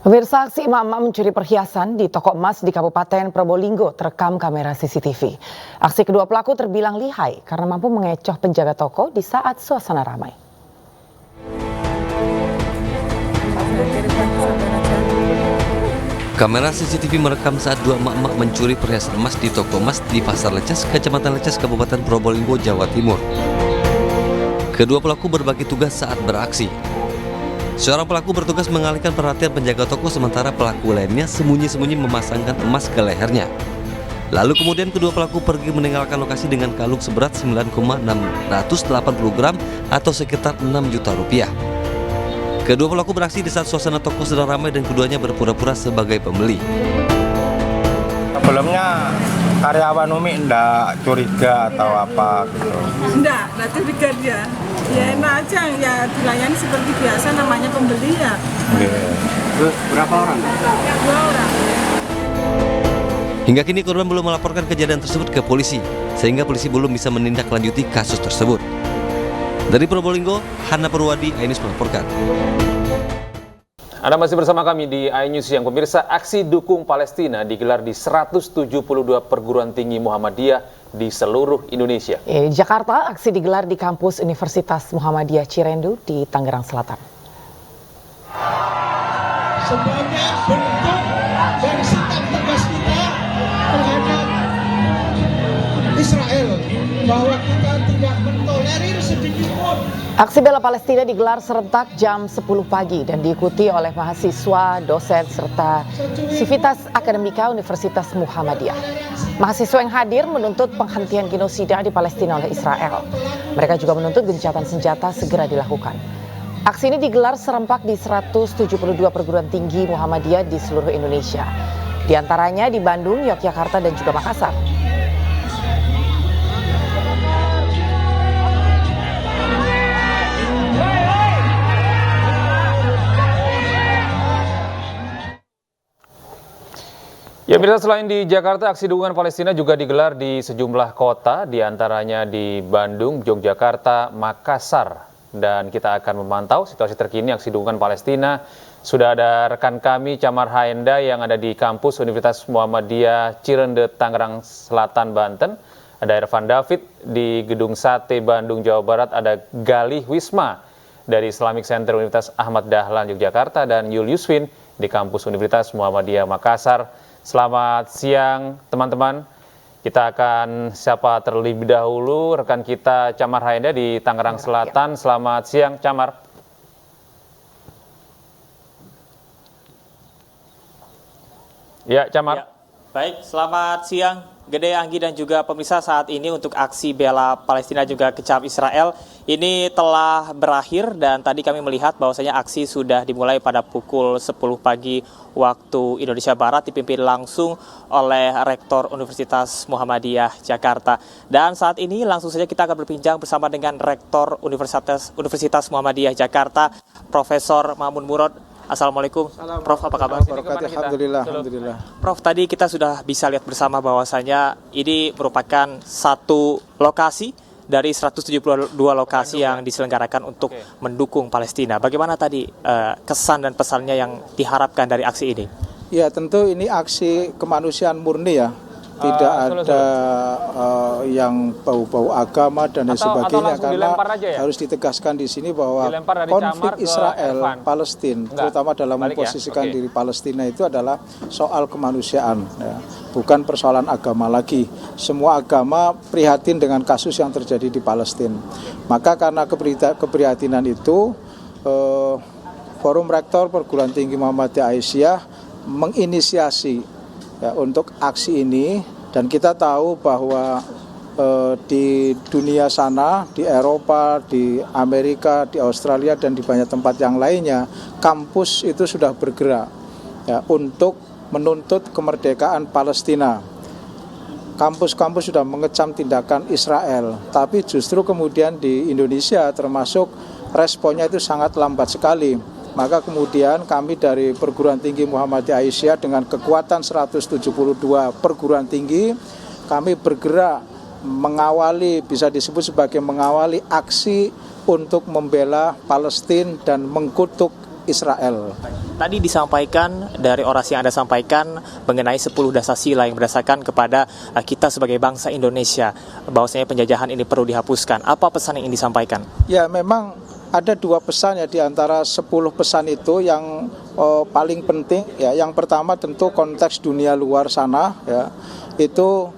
Pemirsa, aksi emak-emak mencuri perhiasan di toko emas di Kabupaten Probolinggo terekam kamera CCTV. Aksi kedua pelaku terbilang lihai karena mampu mengecoh penjaga toko di saat suasana ramai. Kamera CCTV merekam saat dua emak-emak mencuri perhiasan emas di toko emas di Pasar Lecas, Kecamatan Lecas, Kabupaten Probolinggo, Jawa Timur. Kedua pelaku berbagi tugas saat beraksi. Seorang pelaku bertugas mengalihkan perhatian penjaga toko, sementara pelaku lainnya sembunyi-sembunyi memasangkan emas ke lehernya. Lalu kemudian kedua pelaku pergi meninggalkan lokasi dengan kalung seberat 9,680 gram atau sekitar 6 juta rupiah. Kedua pelaku beraksi di saat suasana toko sedang ramai dan keduanya berpura-pura sebagai pembeli. Sebelumnya karyawan Umi enggak curiga atau apa gitu? Enggak curiga dia. Ya enak aja, ya dilayani seperti biasa, namanya pembeli ya. Berapa orang? 2 orang. Hingga kini korban belum melaporkan kejadian tersebut ke polisi, sehingga polisi belum bisa menindaklanjuti kasus tersebut. Dari Probolinggo, Hana Purwadi, iNews melaporkan. Anda masih bersama kami di iNews Siang. Pemirsa, aksi dukung Palestina digelar di 172 perguruan tinggi Muhammadiyah di seluruh Indonesia. Di Jakarta, aksi digelar di kampus Universitas Muhammadiyah Cirendu di Tangerang Selatan. Sebagai bentuk dari sikap tegas kita terhadap Israel, bahwa kita tidak mentolerir sedikit pun. Aksi bela Palestina digelar serentak jam 10 pagi dan diikuti oleh mahasiswa, dosen, serta sivitas akademika Universitas Muhammadiyah. Mahasiswa yang hadir menuntut penghentian genosida di Palestina oleh Israel. Mereka juga menuntut gencatan senjata segera dilakukan. Aksi ini digelar serempak di 172 perguruan tinggi Muhammadiyah di seluruh Indonesia. Di antaranya di Bandung, Yogyakarta, dan juga Makassar. Ya, pemirsa, selain di Jakarta, aksi dukungan Palestina juga digelar di sejumlah kota, diantaranya di Bandung, Yogyakarta, Makassar. Dan kita akan memantau situasi terkini aksi dukungan Palestina. Sudah ada rekan kami, Camar Haenda, yang ada di kampus Universitas Muhammadiyah Cirendu, Tangerang Selatan, Banten. Ada Irfan David di Gedung Sate, Bandung, Jawa Barat. Ada Galih Wisma dari Islamic Center Universitas Ahmad Dahlan, Yogyakarta. Dan Julius Win di kampus Universitas Muhammadiyah Makassar. Selamat siang teman-teman. Kita akan sapa terlebih dahulu rekan kita Camar Haenda di Tangerang Selatan. Selamat siang Camar. Ya, Camar. Ya, baik, selamat siang Gede, Anggi, dan juga pemirsa. Saat ini untuk aksi bela Palestina juga kecam Israel ini telah berakhir, dan tadi kami melihat bahwasanya aksi sudah dimulai pada pukul 10 pagi waktu Indonesia Barat, dipimpin langsung oleh Rektor Universitas Muhammadiyah Jakarta. Dan saat ini langsung saja kita akan berbincang bersama dengan Rektor Universitas Muhammadiyah Jakarta, Profesor Mamun Murad. Assalamualaikum, Prof, apa kabar? Alhamdulillah. Prof, tadi kita sudah bisa lihat bersama bahwasanya ini merupakan satu lokasi dari 172 lokasi yang diselenggarakan untuk mendukung Palestina. Bagaimana tadi kesan dan pesannya yang diharapkan dari aksi ini? Ya, tentu ini aksi kemanusiaan murni ya. Tidak ada yang bau-bau agama dan lain sebagainya, karena harus ditegaskan di sini bahwa konflik Israel Palestina, terutama dalam memposisikan diri Palestina, itu adalah soal kemanusiaan, ya. Bukan persoalan agama lagi. Semua agama prihatin dengan kasus yang terjadi di Palestina. Maka karena keprihatinan itu, Forum Rektor Perguruan Tinggi Muhammadiyah Aisyah menginisiasi untuk aksi ini, dan kita tahu bahwa di dunia sana, di Eropa, di Amerika, di Australia, dan di banyak tempat yang lainnya, kampus itu sudah bergerak ya, untuk menuntut kemerdekaan Palestina. Kampus-kampus sudah mengecam tindakan Israel, tapi justru kemudian di Indonesia termasuk responnya itu sangat lambat sekali. Maka kemudian kami dari Perguruan Tinggi Muhammadiyah Aisyah dengan kekuatan 172 perguruan tinggi, kami bergerak mengawali, bisa disebut sebagai mengawali aksi untuk membela Palestina dan mengkutuk Israel. Tadi disampaikan dari orasi yang Anda sampaikan mengenai 10 dasar sila yang berdasarkan kepada kita sebagai bangsa Indonesia, bahwasanya penjajahan ini perlu dihapuskan. Apa pesan yang ingin disampaikan? Ya, memang ada 2 pesan ya di antara 10 pesan itu yang paling penting ya. Yang pertama tentu konteks dunia luar sana ya. Itu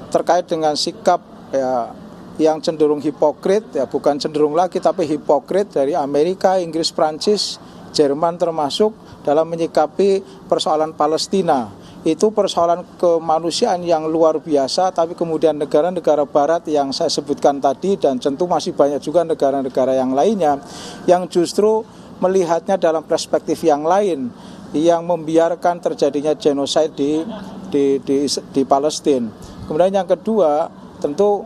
terkait dengan sikap ya yang cenderung hipokrit ya, bukan cenderung lagi tapi hipokrit dari Amerika, Inggris, Prancis, Jerman termasuk dalam menyikapi persoalan Palestina. Itu persoalan kemanusiaan yang luar biasa, tapi kemudian negara-negara barat yang saya sebutkan tadi dan tentu masih banyak juga negara-negara yang lainnya yang justru melihatnya dalam perspektif yang lain, yang membiarkan terjadinya genosida di Palestina. Kemudian yang kedua, tentu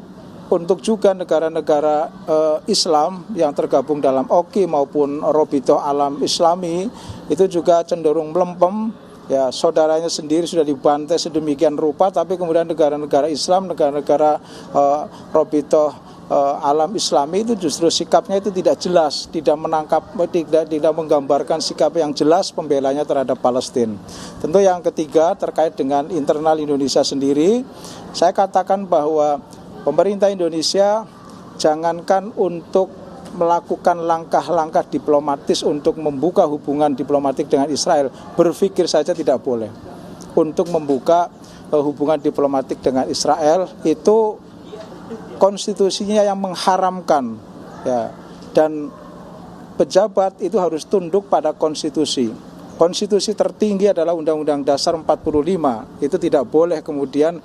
untuk juga negara-negara Islam yang tergabung dalam OKI maupun Robitoh Alam Islami itu juga cenderung melempem. Ya, saudaranya sendiri sudah dibantai sedemikian rupa, tapi kemudian negara-negara Islam, negara-negara Robitoh Alam Islami itu justru sikapnya itu tidak jelas, tidak menangkap, tidak menggambarkan sikap yang jelas pembelanya terhadap Palestina. Tentu yang ketiga terkait dengan internal Indonesia sendiri, saya katakan bahwa pemerintah Indonesia jangankan untuk melakukan langkah-langkah diplomatis untuk membuka hubungan diplomatik dengan Israel, berpikir saja tidak boleh untuk membuka hubungan diplomatik dengan Israel. Itu konstitusinya yang mengharamkan ya, dan pejabat itu harus tunduk pada konstitusi. Konstitusi tertinggi adalah Undang-Undang Dasar 45. Itu tidak boleh kemudian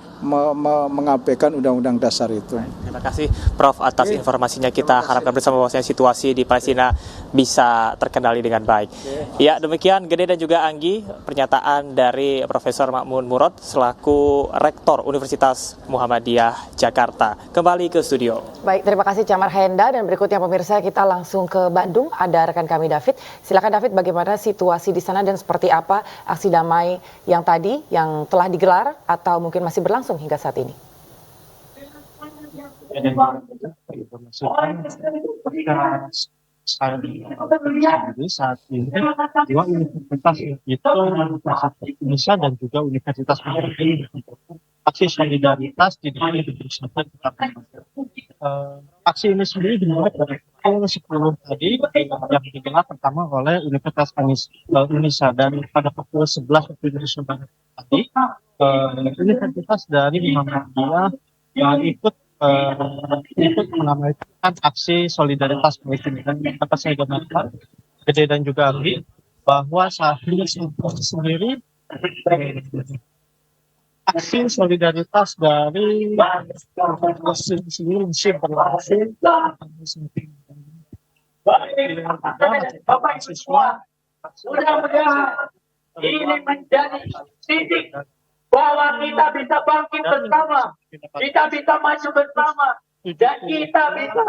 mengabaikan Undang-Undang Dasar itu. Terima kasih Prof atas informasinya. Kita harapkan bersama bahwasanya situasi di Palestina bisa terkendali dengan baik. Ya, demikian Gede dan juga Anggi pernyataan dari Profesor Ma'mun Murad selaku Rektor Universitas Muhammadiyah Jakarta. Kembali ke studio. Baik, terima kasih Camar Henda, dan berikutnya pemirsa kita langsung ke Bandung. Ada rekan kami David. Silakan David, bagaimana situasi di sana dan seperti apa aksi damai yang tadi yang telah digelar atau mungkin masih berlangsung hingga saat ini? Saat ini 2 universitas itu Universitas Indonesia dan juga Universitas Muhammadiyah aksi solidaritas di depan Universitas aksi ini sendiri dimulai dari pukul 10 tadi yang digelar pertama oleh Universitas Indonesia, dan pada pukul 11 waktu Indonesia Barat tadi Universitas dari Muhammadiyah ikut mengamalkan aksi solidaritas Palestina. Dan dapat saya gambarkan Gede dan juga Anggi bahwa saat ini sendiri aksi solidaritas dari Palestina sendiri masih berlangsung. Bapak siswa, mudah-mudahan ini menjadi titik bahwa kita bisa bangkit bersama, kita bisa maju bersama, dan kita bisa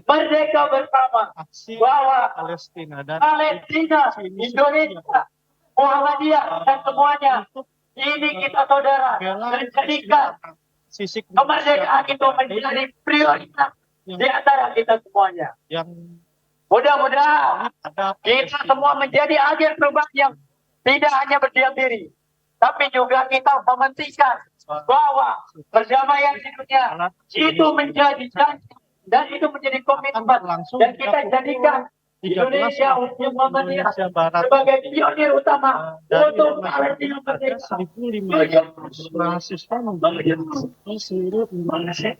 merdeka bersama. Bahwa Palestina, Indonesia, Muhammadiyah dan semuanya, ini kita saudara, menjadikan kemerdekaan itu menjadi prioritas di antara kita semuanya. Mudah-mudahan kita semua menjadi agen perubahan yang tidak hanya berdiam diri, tapi juga kita mementingkan bahwa perdamaian di dunia itu menjadi janji dan itu menjadi komitmen, dan kita jadikan Indonesia Muhammadiyah sebagai pionir utama untuk Palestina merdeka. 1.500 mahasiswa membangun seluruh Indonesia.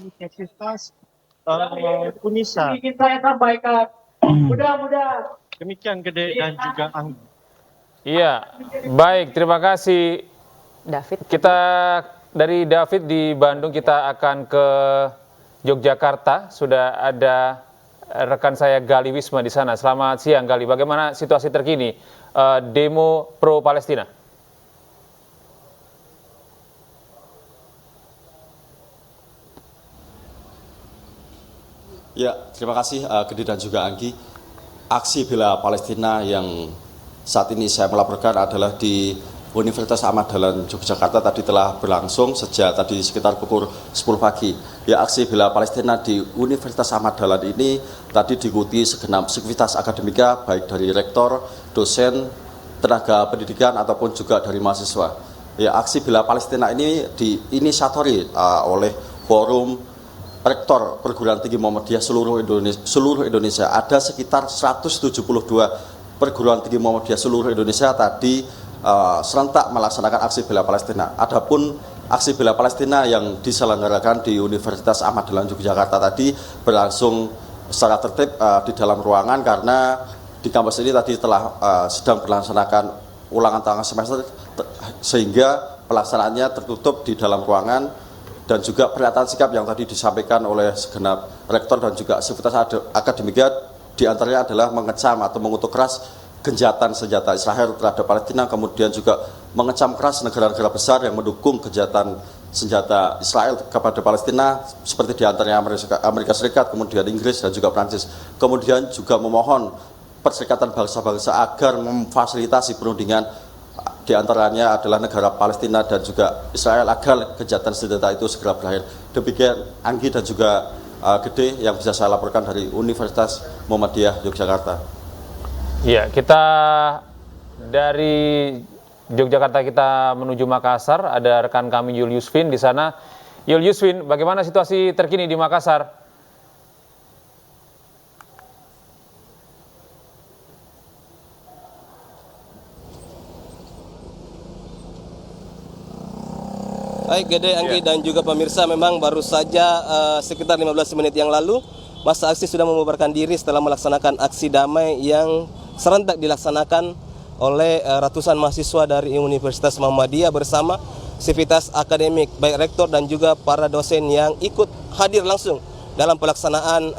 Universitas Unisa. Ingin saya sampaikan, mudah-mudahan. Demikian Gede dan juga Anggi. Iya, baik, terima kasih David. Kita dari David di Bandung, kita akan ke Yogyakarta. Sudah ada rekan saya Gali Wisma di sana. Selamat siang Gali, bagaimana situasi terkini demo pro Palestina? Ya, terima kasih Gede dan juga Anggi. Aksi bela Palestina yang saat ini saya melaporkan adalah di Universitas Ahmad Dahlan Yogyakarta tadi telah berlangsung sejak tadi sekitar pukul 10 pagi. Ya, aksi bela Palestina di Universitas Ahmad Dahlan ini tadi diikuti segenap sivitas akademika baik dari rektor, dosen, tenaga pendidikan ataupun juga dari mahasiswa. Ya, aksi bela Palestina ini diinisiatori oleh Forum Rektor Perguruan Tinggi Muhammadiyah seluruh Indonesia. Ada sekitar 172 perguruan tinggi Muhammadiyah seluruh Indonesia tadi serentak melaksanakan aksi bela Palestina. Adapun aksi bela Palestina yang diselenggarakan di Universitas Ahmad Dahlan Yogyakarta tadi berlangsung secara tertib di dalam ruangan karena di kampus ini tadi telah sedang melaksanakan ulangan tengah semester sehingga pelaksanaannya tertutup di dalam ruangan, dan juga pernyataan sikap yang tadi disampaikan oleh segenap rektor dan juga sivitas akademika diantaranya adalah mengecam atau mengutuk keras kejahatan senjata Israel terhadap Palestina, kemudian juga mengecam keras negara-negara besar yang mendukung kejahatan senjata Israel kepada Palestina seperti diantaranya Amerika Serikat, kemudian Inggris dan juga Prancis. Kemudian juga memohon Perserikatan Bangsa-Bangsa agar memfasilitasi perundingan diantaranya adalah negara Palestina dan juga Israel agar kejahatan senjata itu segera berakhir. Demikian Anggi dan juga Gede yang bisa saya laporkan dari Universitas Muhammadiyah Yogyakarta. Ya, kita dari Yogyakarta kita menuju Makassar, ada rekan kami Julius Vin di sana. Julius Vin, bagaimana situasi terkini di Makassar? Baik, Gede, Anggi, dan juga pemirsa, memang baru saja sekitar 15 menit yang lalu massa aksi sudah membubarkan diri setelah melaksanakan aksi damai yang serentak dilaksanakan oleh ratusan mahasiswa dari Universitas Muhammadiyah bersama sivitas akademik, baik rektor dan juga para dosen yang ikut hadir langsung dalam pelaksanaan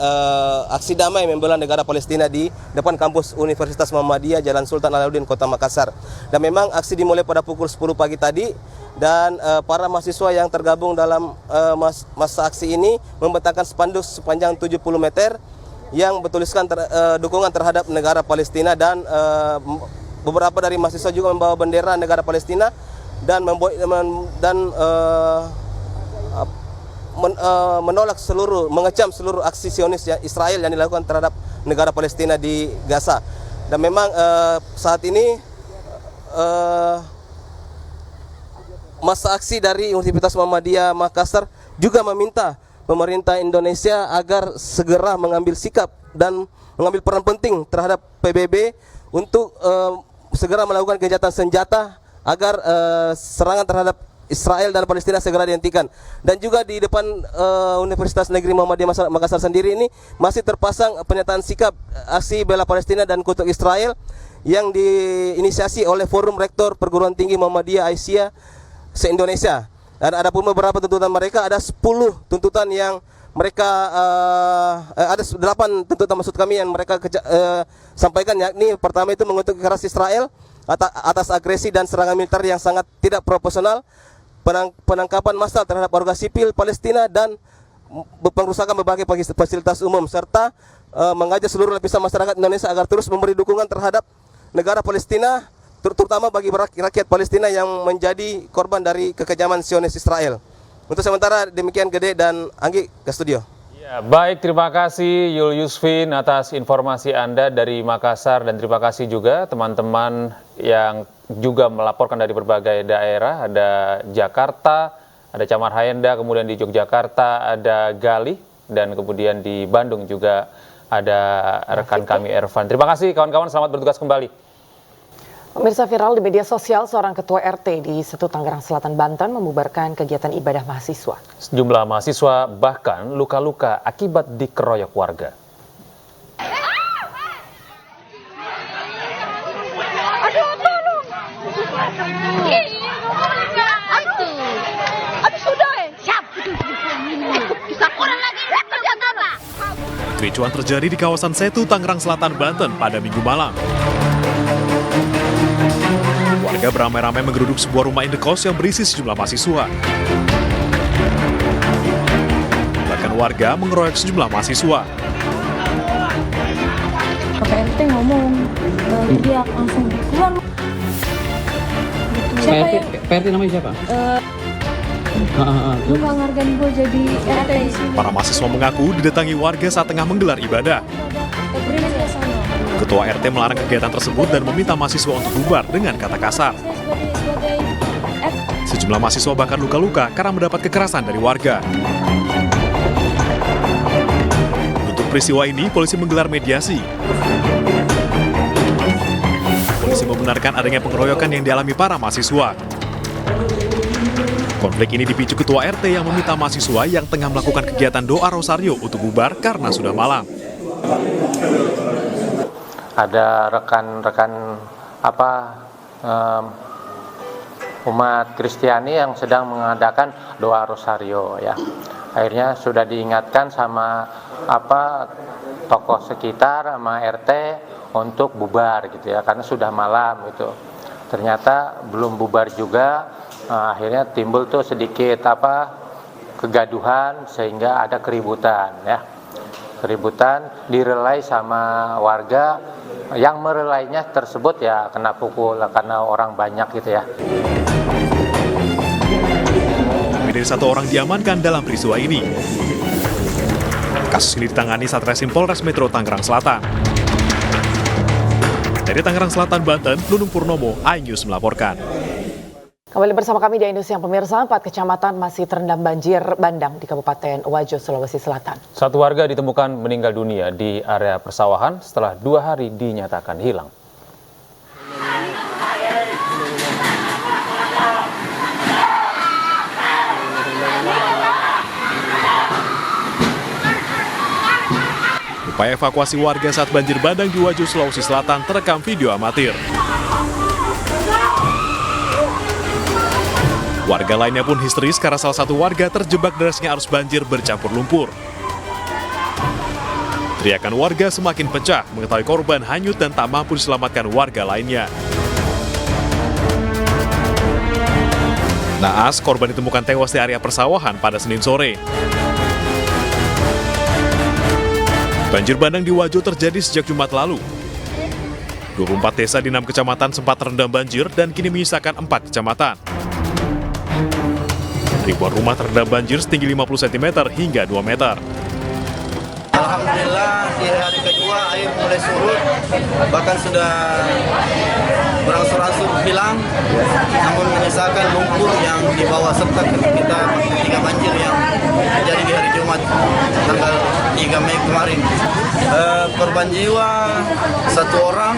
aksi damai membela negara Palestina di depan kampus Universitas Muhammadiyah Jalan Sultan Alauddin, Kota Makassar. Dan memang aksi dimulai pada pukul 10 pagi tadi, dan para mahasiswa yang tergabung dalam masa aksi ini membentangkan spanduk sepanjang 70 meter yang bertuliskan dukungan terhadap negara Palestina, dan beberapa dari mahasiswa juga membawa bendera negara Palestina dan menolak mengecam seluruh aksi Zionis Israel yang dilakukan terhadap negara Palestina di Gaza. Dan memang saat ini massa aksi dari Universitas Muhammadiyah Makassar juga meminta pemerintah Indonesia agar segera mengambil sikap dan mengambil peran penting terhadap PBB untuk segera melakukan gencatan senjata agar serangan terhadap Israel dan Palestina segera dihentikan. Dan juga di depan Universitas Negeri Muhammadiyah Makassar sendiri ini masih terpasang pernyataan sikap aksi bela Palestina dan kutuk Israel yang diinisiasi oleh Forum Rektor Perguruan Tinggi Muhammadiyah Aisyah se-Indonesia. Dan ada pun beberapa tuntutan mereka, ada 10 tuntutan yang mereka ada 8 tuntutan maksud kami yang mereka sampaikan, yakni pertama itu mengutuk keras Israel atas agresi dan serangan militer yang sangat tidak proporsional, penangkapan massal terhadap warga sipil Palestina, dan pengrusakan berbagai fasilitas umum, serta mengajak seluruh lapisan masyarakat Indonesia agar terus memberi dukungan terhadap negara Palestina, terutama bagi rakyat Palestina yang menjadi korban dari kekejaman Zionis Israel. Untuk sementara demikian, Gede dan Anggi, ke studio. Ya, baik, terima kasih Julius Vin atas informasi Anda dari Makassar, dan terima kasih juga teman-teman yang juga melaporkan dari berbagai daerah. Ada Jakarta, ada Camar Hayenda, kemudian di Yogyakarta ada Galih, dan kemudian di Bandung juga ada rekan kami Ervan. Terima kasih kawan-kawan, selamat bertugas kembali. Pemirsa, viral di media sosial, seorang ketua RT di Setu Tangerang Selatan, Banten membubarkan kegiatan ibadah mahasiswa. Sejumlah mahasiswa bahkan luka-luka akibat dikeroyok warga. Kericuan terjadi di kawasan Setu Tangerang Selatan, Banten pada Minggu malam. Warga beramai-ramai menggeruduk sebuah rumah indekos yang berisi sejumlah mahasiswa. Bahkan warga mengeroyok sejumlah mahasiswa. RT ngomong, dia langsung keluar. PRT namanya siapa? Luka ngargani gue jadi RT di sini. Para mahasiswa mengaku didatangi warga saat tengah menggelar ibadah. Ketua RT melarang kegiatan tersebut dan meminta mahasiswa untuk bubar dengan kata kasar. Sejumlah mahasiswa bahkan luka-luka karena mendapat kekerasan dari warga. Untuk peristiwa ini, polisi menggelar mediasi. Polisi membenarkan adanya pengeroyokan yang dialami para mahasiswa. Konflik ini dipicu ketua RT yang meminta mahasiswa yang tengah melakukan kegiatan doa rosario untuk bubar karena sudah malam. Ada rekan-rekan umat Kristiani yang sedang mengadakan doa rosario ya. Akhirnya sudah diingatkan sama tokoh sekitar sama RT untuk bubar gitu ya, karena sudah malam gitu. Ternyata belum bubar juga, akhirnya timbul tuh sedikit kegaduhan sehingga ada keributan ya. Keributan direlai sama warga, yang merelainya tersebut ya kena pukul karena orang banyak gitu ya. Lebih dari 1 orang diamankan dalam peristiwa ini. Kasus ini ditangani Satreskrim Polres Metro Tangerang Selatan. Dari Tangerang Selatan, Banten, Nunung Purnomo, iNews melaporkan. Kembali bersama kami di Indonesia Pemirsa, 4 kecamatan masih terendam banjir bandang di Kabupaten Wajo, Sulawesi Selatan. 1 warga ditemukan meninggal dunia di area persawahan setelah 2 hari dinyatakan hilang. Upaya evakuasi warga saat banjir bandang di Wajo, Sulawesi Selatan terekam video amatir. Warga lainnya pun histeris karena salah satu warga terjebak derasnya arus banjir bercampur lumpur. Teriakan warga semakin pecah mengetahui korban hanyut dan tak mampu diselamatkan warga lainnya. Naas, korban ditemukan tewas di area persawahan pada Senin sore. Banjir bandang di Wajo terjadi sejak Jumat lalu. 24 desa di 6 kecamatan sempat terendam banjir dan kini menyisakan 4 kecamatan. Ribuan rumah terendam banjir setinggi 50 cm hingga 2 meter. Alhamdulillah di hari kedua air mulai surut, bahkan sudah berangsur-angsur hilang, namun menyisakan lumpur yang dibawa serta kita ketika banjir yang terjadi di hari Jumat tanggal 3 Mei kemarin. Korban jiwa 1 orang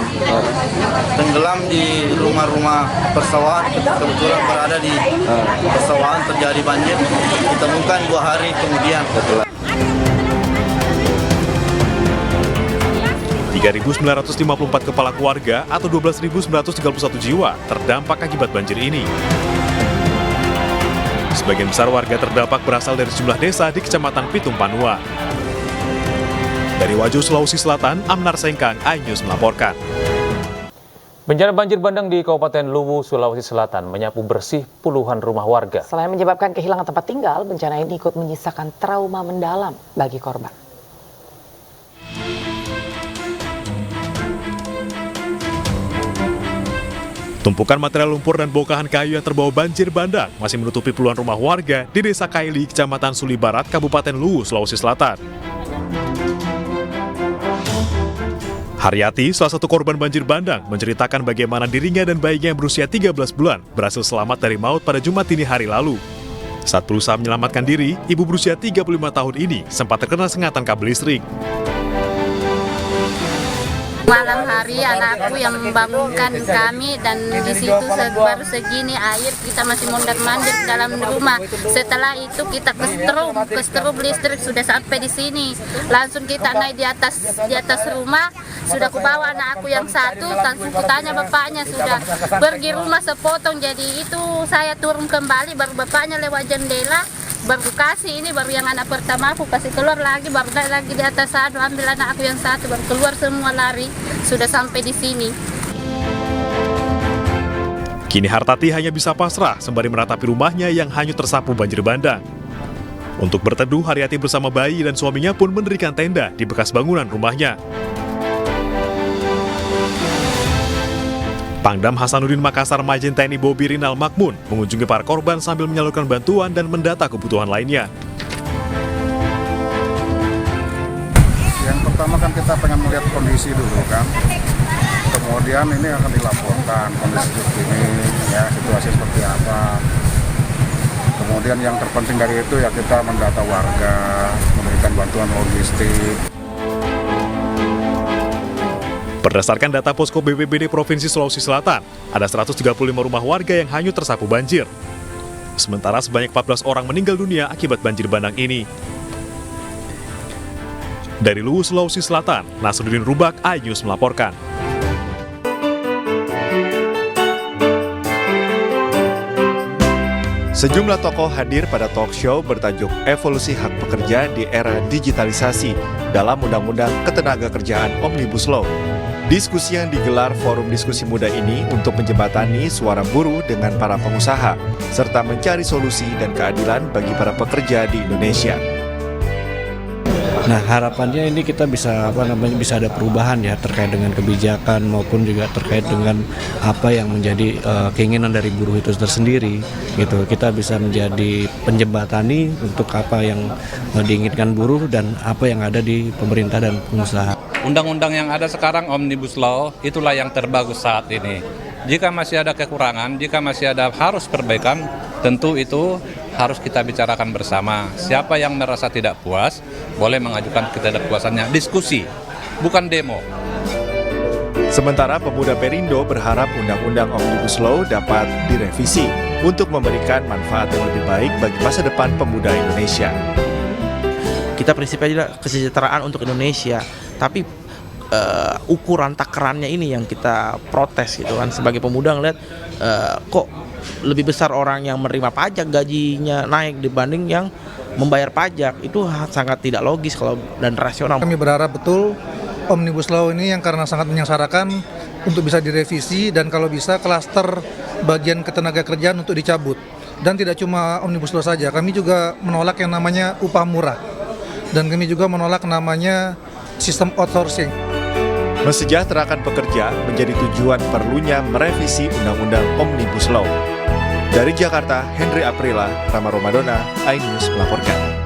tenggelam di rumah-rumah persawahan, kebetulan berada di persawahan terjadi banjir, ditemukan 2 hari kemudian. 3.954 kepala keluarga atau 12.931 jiwa terdampak akibat banjir ini. Sebagian besar warga terdampak berasal dari sejumlah desa di Kecamatan Pitung Panua. Dari Wajo, Sulawesi Selatan, Amnar Sengkang, iNews melaporkan. Bencana banjir bandang di Kabupaten Luwu, Sulawesi Selatan menyapu bersih puluhan rumah warga. Selain menyebabkan kehilangan tempat tinggal, bencana ini ikut menyisakan trauma mendalam bagi korban. Tumpukan material lumpur dan bongkahan kayu yang terbawa banjir bandang masih menutupi puluhan rumah warga di Desa Kaili, Kecamatan Suli Barat, Kabupaten Luwu, Sulawesi Selatan. Haryati, salah satu korban banjir bandang, menceritakan bagaimana dirinya dan bayinya yang berusia 13 bulan berhasil selamat dari maut pada Jumat dini hari lalu. Saat berusaha menyelamatkan diri, ibu berusia 35 tahun ini sempat terkena sengatan kabel listrik. Malam hari anakku yang membangunkan kami dan di situ baru segini air kita masih mondar-mandir dalam rumah. Setelah itu kita ke strum listrik sudah sampai di sini. Langsung kita naik di atas rumah. Sudah kubawa anakku yang 1, langsung kutanya bapaknya sudah pergi rumah sepotong. Jadi itu saya turun kembali baru bapaknya lewat jendela. Baru kasih ini baru yang anak pertama aku kasih keluar lagi, baru naik lagi di atas ambil anak aku yang 1 baru keluar semua lari, sudah sampai di sini. Kini Hartati hanya bisa pasrah sembari meratapi rumahnya yang hanyut tersapu banjir bandang. Untuk berteduh, Haryati bersama bayi dan suaminya pun mendirikan tenda di bekas bangunan rumahnya. Pangdam Hasanuddin Makassar Majen TNI Bobi Rinal Makmun mengunjungi para korban sambil menyalurkan bantuan dan mendata kebutuhan lainnya. Yang pertama kan kita pengen melihat kondisi dulu kan. Kemudian ini akan dilaporkan kondisi ini, ya situasi seperti apa. Kemudian yang terpenting dari itu ya kita mendata warga, memberikan bantuan logistik. Berdasarkan data Posko BPBD Provinsi Sulawesi Selatan, ada 135 rumah warga yang hanyut tersapu banjir. Sementara sebanyak 14 orang meninggal dunia akibat banjir bandang ini. Dari Luwu, Sulawesi Selatan, Nasruddin Rubak, iNews melaporkan. Sejumlah tokoh hadir pada talk show bertajuk Evolusi Hak Pekerja di Era Digitalisasi dalam Undang-Undang Ketenagakerjaan Omnibus Law. Diskusi yang digelar Forum Diskusi Muda ini untuk menjembatani suara buruh dengan para pengusaha, serta mencari solusi dan keadilan bagi para pekerja di Indonesia. Nah, harapannya ini kita bisa bisa ada perubahan ya terkait dengan kebijakan maupun juga terkait dengan apa yang menjadi keinginan dari buruh itu tersendiri gitu. Kita bisa menjadi penjembatani untuk apa yang diinginkan buruh dan apa yang ada di pemerintah dan pengusaha. Undang-undang yang ada sekarang Omnibus Law itulah yang terbagus saat ini. Jika masih ada kekurangan, jika masih ada harus perbaikan, tentu itu harus kita bicarakan bersama. Siapa yang merasa tidak puas, boleh mengajukan ketidakpuasannya. Diskusi, bukan demo. Sementara pemuda Perindo berharap Undang-Undang Omnibus Law dapat direvisi untuk memberikan manfaat yang lebih baik bagi masa depan pemuda Indonesia. Kita prinsipnya adalah kesejahteraan untuk Indonesia, tapi ukuran takarannya ini yang kita protes gitu kan. Sebagai pemuda ngeliat kok lebih besar orang yang menerima pajak gajinya naik dibanding yang membayar pajak. Itu sangat tidak logis kalau dan rasional. Kami berharap betul Omnibus Law ini yang karena sangat menyengsarakan untuk bisa direvisi dan kalau bisa klaster bagian ketenagakerjaan untuk dicabut. Dan tidak cuma Omnibus Law saja, kami juga menolak yang namanya upah murah. Dan kami juga menolak namanya sistem outsourcing. Mensejahterakan pekerja menjadi tujuan perlunya merevisi Undang-Undang Omnibus Law. Dari Jakarta, Henry Aprila, Rama Romadona, iNews melaporkan.